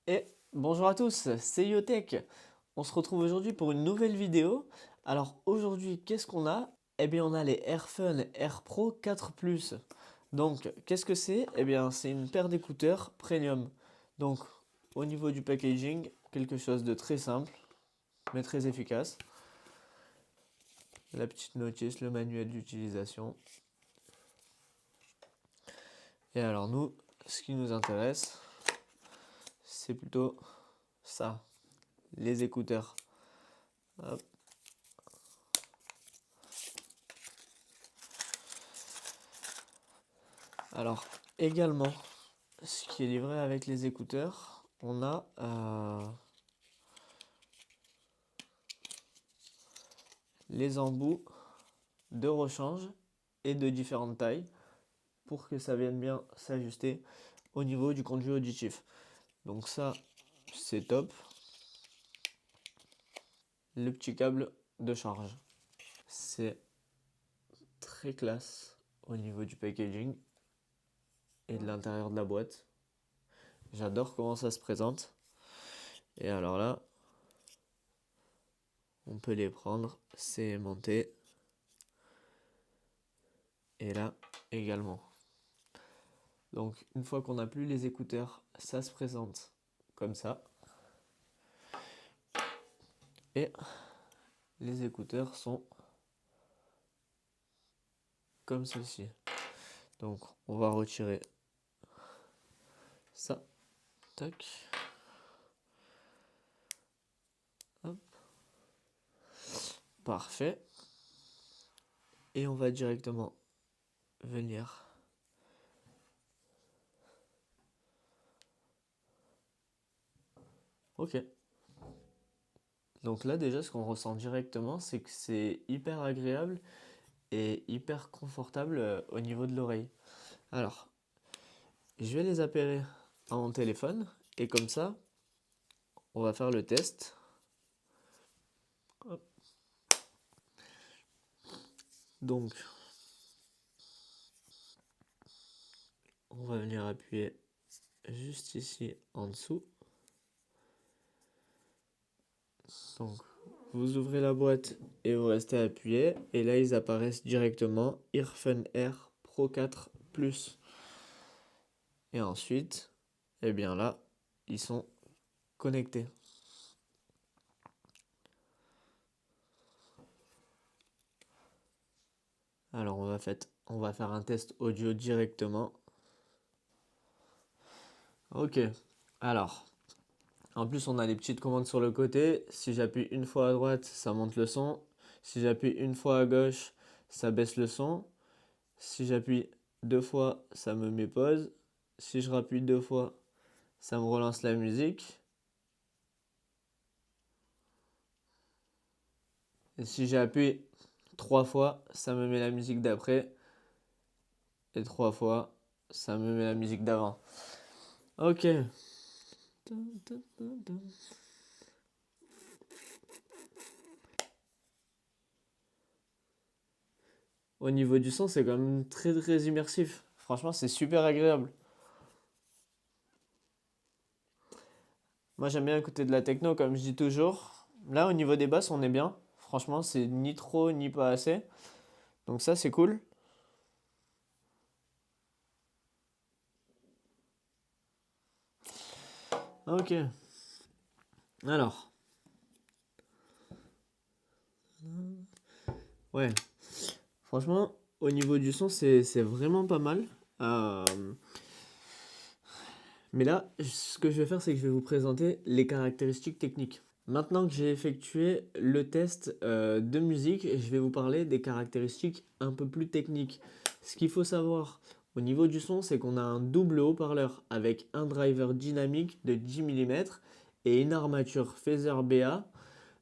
Et bonjour à tous, c'est Yotech. On se retrouve aujourd'hui pour une nouvelle vidéo. Alors aujourd'hui, qu'est-ce qu'on a? Eh bien, on a les Airfun Air Pro 4 Plus. Donc, qu'est-ce que c'est? Eh bien, c'est une paire d'écouteurs premium. Donc, au niveau du packaging, quelque chose de très simple, mais très efficace. La petite notice, le manuel d'utilisation. Et alors nous, ce qui nous intéresse, c'est plutôt ça, les écouteurs. Hop. Alors, également, ce qui est livré avec les écouteurs, on a les embouts de rechange et de différentes tailles pour que ça vienne bien s'ajuster au niveau du conduit auditif. Donc ça, c'est top. Le petit câble de charge. C'est très classe au niveau du packaging et de l'intérieur de la boîte. J'adore comment ça se présente. Et alors là, on peut les prendre, c'est aimanté. Et là également. Donc une fois qu'on n'a plus les écouteurs, ça se présente comme ça. Et les écouteurs sont comme ceci. Donc on va retirer ça. Tac. Hop. Parfait. Et on va directement venir. Ok. Donc là déjà ce qu'on ressent directement c'est que c'est hyper agréable et hyper confortable au niveau de l'oreille. Alors, je vais les appairer à mon téléphone et comme ça, on va faire le test. Hop. Donc, on va venir appuyer juste ici en dessous. Donc, vous ouvrez la boîte et vous restez appuyé. Et là, ils apparaissent directement Earphone Air Pro 4 Plus. Et ensuite, eh bien là, ils sont connectés. Alors, on va faire un test audio directement. Ok. Alors, en plus, on a les petites commandes sur le côté. Si j'appuie une fois à droite, ça monte le son. Si j'appuie une fois à gauche, ça baisse le son. Si j'appuie deux fois, ça me met pause. Si je rappuie deux fois, ça me relance la musique. Et si j'appuie trois fois, ça me met la musique d'après. Et trois fois, ça me met la musique d'avant. Ok. Au niveau du son, c'est quand même très très immersif. Franchement, c'est super agréable. Moi, j'aime bien écouter de la techno, comme je dis toujours. Là, au niveau des basses, on est bien. Franchement, c'est ni trop ni pas assez. Donc ça, c'est cool. Ok. Alors. Ouais. Franchement, au niveau du son, c'est vraiment pas mal. Euh, Mais là, ce que je vais faire, c'est que je vais vous présenter les caractéristiques techniques. Maintenant que j'ai effectué le test de musique, je vais vous parler des caractéristiques un peu plus techniques. Ce qu'il faut savoir au niveau du son, c'est qu'on a un double haut-parleur avec un driver dynamique de 10 mm et une armature Phaser BA.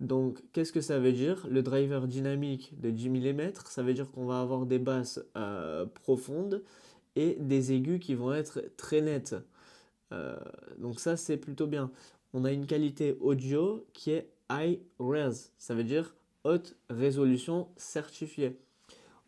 Donc, qu'est-ce que ça veut dire? Le driver dynamique de 10 mm, ça veut dire qu'on va avoir des basses profondes et des aigus qui vont être très nettes. Euh, donc ça, c'est plutôt bien. On a une qualité audio qui est high res, ça veut dire haute résolution certifiée.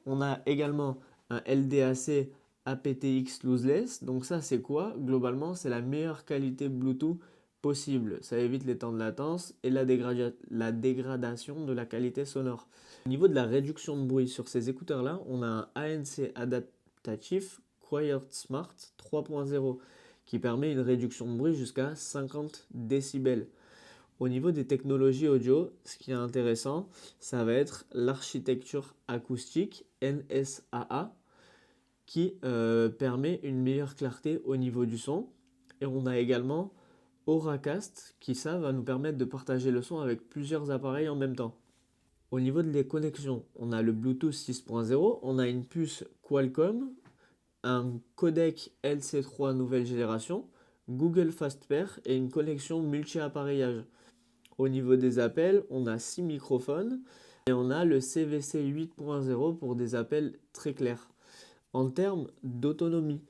On a également un LDAC aptX lossless. Donc ça, c'est quoi? Globalement, c'est la meilleure qualité Bluetooth possible. Ça évite les temps de latence et la dégradation de la qualité sonore. Au niveau de la réduction de bruit sur ces écouteurs-là, on a un ANC adaptatif Quiet Smart 3.0 qui permet une réduction de bruit jusqu'à 50 décibels. Au niveau des technologies audio, ce qui est intéressant, ça va être l'architecture acoustique NSAA qui permet une meilleure clarté au niveau du son. Et on a également Auracast qui ça va nous permettre de partager le son avec plusieurs appareils en même temps. Au niveau des connexions, on a le Bluetooth 6.0, on a une puce Qualcomm, un codec LC3 nouvelle génération, Google FastPair et une connexion multi-appareillage. Au niveau des appels, on a 6 microphones et on a le CVC 8.0 pour des appels très clairs. En termes d'autonomie,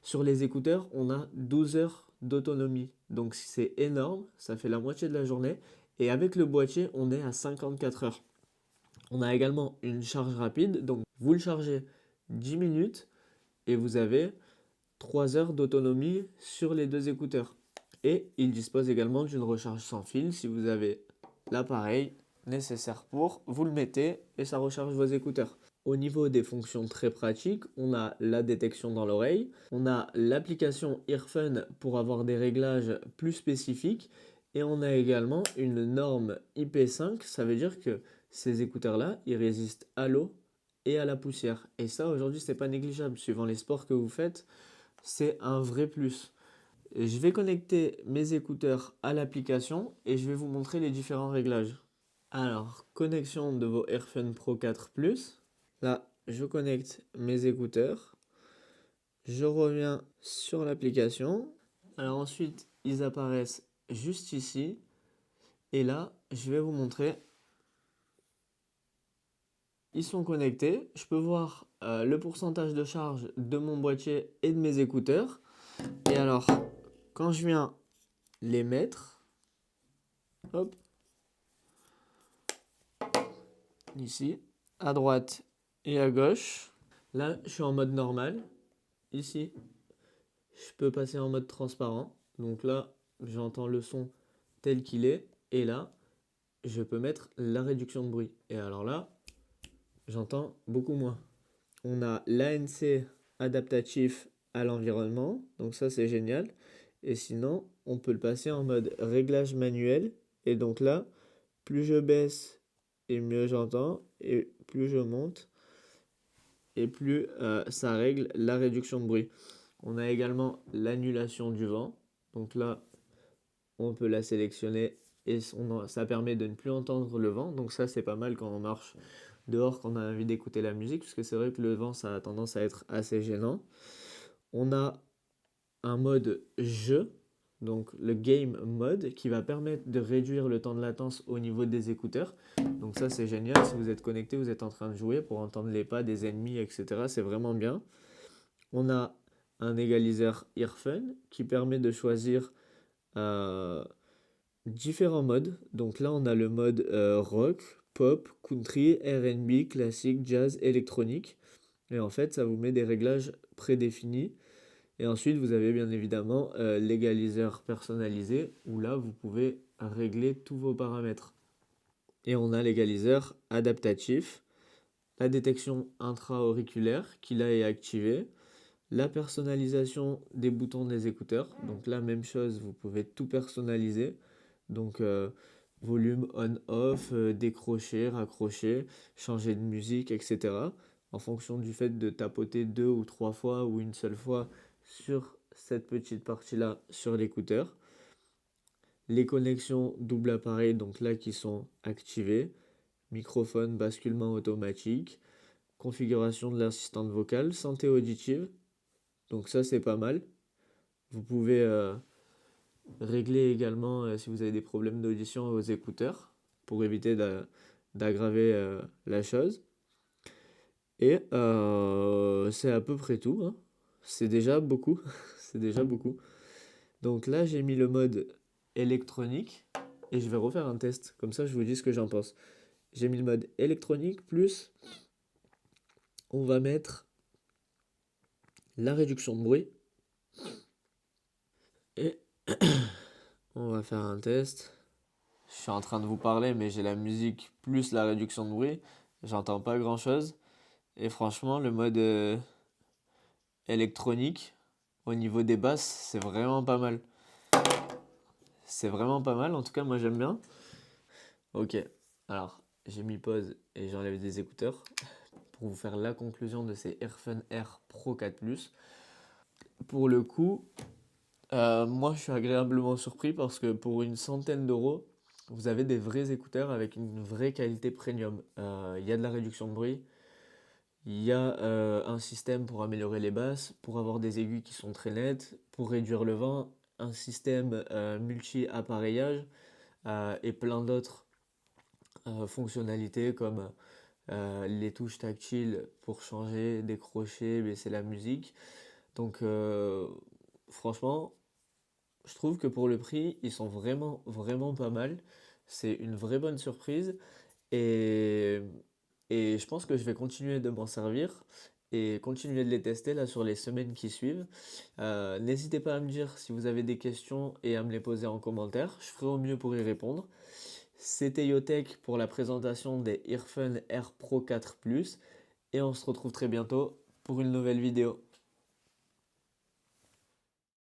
sur les écouteurs, on a 12 heures d'autonomie. Donc c'est énorme, ça fait la moitié de la journée. Et avec le boîtier, on est à 54 heures. On a également une charge rapide, donc vous le chargez 10 minutes et vous avez 3 heures d'autonomie sur les deux écouteurs. Et il dispose également d'une recharge sans fil. Si vous avez l'appareil nécessaire pour, vous le mettez et ça recharge vos écouteurs. Au niveau des fonctions très pratiques, on a la détection dans l'oreille, on a l'application Earphone pour avoir des réglages plus spécifiques et on a également une norme IP5, ça veut dire que ces écouteurs-là, ils résistent à l'eau et à la poussière. Et ça, aujourd'hui, c'est pas négligeable. Suivant les sports que vous faites, c'est un vrai plus. Je vais connecter mes écouteurs à l'application et je vais vous montrer les différents réglages. Alors, connexion de vos Earphone Pro 4 Plus. Là, je connecte mes écouteurs. Je reviens sur l'application. Alors ensuite, ils apparaissent juste ici. Et là, je vais vous montrer. Ils sont connectés. Je peux voir le pourcentage de charge de mon boîtier et de mes écouteurs. Et alors, quand je viens les mettre, hop, ici, à droite et à gauche, là, je suis en mode normal. Ici, je peux passer en mode transparent. Donc là, j'entends le son tel qu'il est. Et là, je peux mettre la réduction de bruit. Et alors là, j'entends beaucoup moins. On a l'ANC adaptatif à l'environnement. Donc ça, c'est génial. Et sinon, on peut le passer en mode réglage manuel. Et donc là, plus je baisse et mieux j'entends. Et plus je monte et plus ça règle la réduction de bruit. On a également l'annulation du vent. Donc là, on peut la sélectionner et ça permet de ne plus entendre le vent. Donc ça, c'est pas mal quand on marche dehors, quand on a envie d'écouter la musique, parce que c'est vrai que le vent, ça a tendance à être assez gênant. On a un mode jeu, donc le game mode, qui va permettre de réduire le temps de latence au niveau des écouteurs. Donc ça, c'est génial. Si vous êtes connecté, vous êtes en train de jouer pour entendre les pas des ennemis, etc. C'est vraiment bien. On a un égaliseur Earphone qui permet de choisir différents modes. Donc là, on a le mode rock, pop, country, R&B, classique, jazz, électronique. Et en fait, ça vous met des réglages prédéfinis. Et ensuite, vous avez bien évidemment l'égaliseur personnalisé où là, vous pouvez régler tous vos paramètres. Et on a l'égaliseur adaptatif, la détection intra-auriculaire qui là est activée, la personnalisation des boutons des écouteurs. Donc la même chose, vous pouvez tout personnaliser. Donc volume on-off, décrocher, raccrocher, changer de musique, etc. En fonction du fait de tapoter 2 ou 3 fois ou une seule fois sur cette petite partie-là sur l'écouteur. Les connexions double appareil, donc là qui sont activées. Microphone, basculement automatique. Configuration de l'assistante vocale, santé auditive. Donc ça c'est pas mal. Vous pouvez régler également si vous avez des problèmes d'audition aux écouteurs pour éviter d'aggraver la chose. Et c'est à peu près tout, hein. C'est déjà beaucoup. C'est déjà beaucoup. Donc là, j'ai mis le mode électronique et je vais refaire un test. Comme ça, je vous dis ce que j'en pense. J'ai mis le mode électronique plus on va mettre la réduction de bruit et On va faire un test. Je suis en train de vous parler, mais j'ai la musique plus la réduction de bruit. J'entends pas grand-chose. Et franchement, le mode électronique, au niveau des basses, c'est vraiment pas mal. C'est vraiment pas mal, en tout cas, moi j'aime bien. Ok, alors j'ai mis pause et j'enlève des écouteurs pour vous faire la conclusion de ces Earphone Air Pro 4 Plus. Pour le coup, moi je suis agréablement surpris parce que pour une centaine d'euros, vous avez des vrais écouteurs avec une vraie qualité premium. Il y a de la réduction de bruit, il y a un système pour améliorer les basses, pour avoir des aigus qui sont très nettes, pour réduire le vent, un système multi-appareillage et plein d'autres fonctionnalités comme les touches tactiles pour changer, décrocher, baisser la musique. Donc franchement, je trouve que pour le prix, ils sont vraiment, vraiment pas mal. C'est une vraie bonne surprise. Et, et je pense que je vais continuer de m'en servir et continuer de les tester là sur les semaines qui suivent. N'hésitez pas à me dire si vous avez des questions et à me les poser en commentaire. Je ferai au mieux pour y répondre. C'était Yotech pour la présentation des Earphone Air Pro 4 Plus et on se retrouve très bientôt pour une nouvelle vidéo.